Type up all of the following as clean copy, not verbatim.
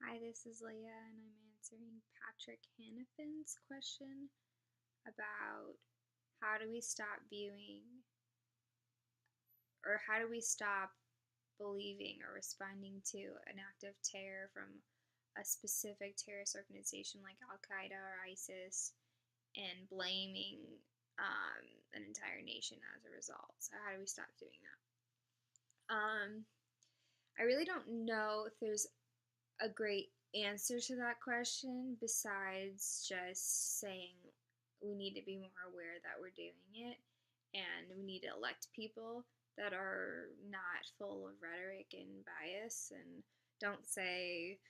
Hi, this is Leah, and I'm answering Patrick Hannafin's question about how do we stop viewing or how do we stop believing or responding to an act of terror from a specific terrorist organization like Al Qaeda or ISIS and blaming an entire nation as a result. So, how do we stop doing that? I really don't know if there's a great answer to that question besides just saying we need to be more aware that we're doing it and we need to elect people that are not full of rhetoric and bias and don't say,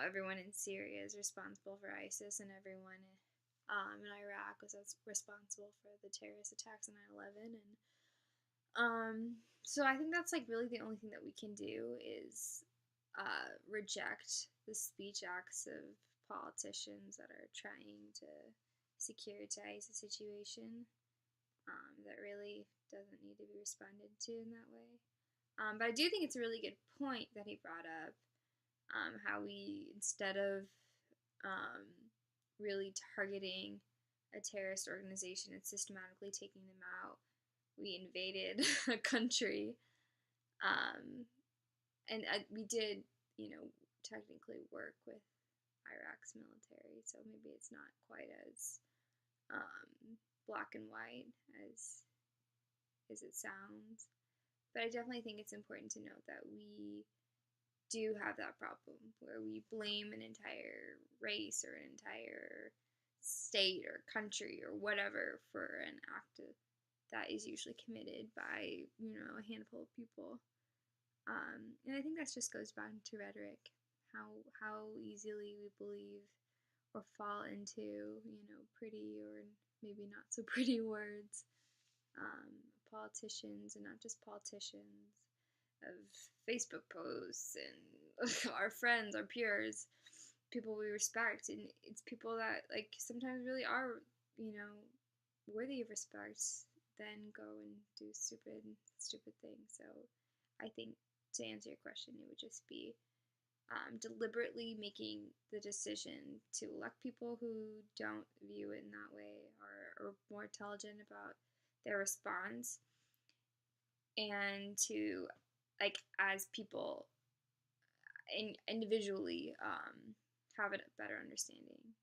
everyone in Syria is responsible for ISIS and everyone in Iraq was responsible for the terrorist attacks on 9/11. So I think that's like really the only thing that we can do is reject the speech acts of politicians that are trying to securitize the situation. That really doesn't need to be responded to in that way. But I do think it's a really good point that he brought up. How we, instead of really targeting a terrorist organization and systematically taking them out, we invaded a country. And we did, technically work with Iraq's military, so maybe it's not quite as black and white as it sounds. But I definitely think it's important to note that we do have that problem where we blame an entire race or an entire state or country or whatever for an act that is usually committed by, a handful of people. And I think that just goes back to rhetoric, how easily we believe or fall into, pretty or maybe not so pretty words. Politicians, and not just politicians, of Facebook posts and our friends, our peers, people we respect, and it's people that like sometimes really are, worthy of respect, then go and do stupid things. So I think to answer your question, it would just be deliberately making the decision to elect people who don't view it in that way or are more intelligent about their response, and to, like, as people individually have a better understanding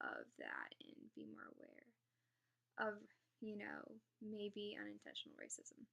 of that and be more aware of, maybe unintentional racism.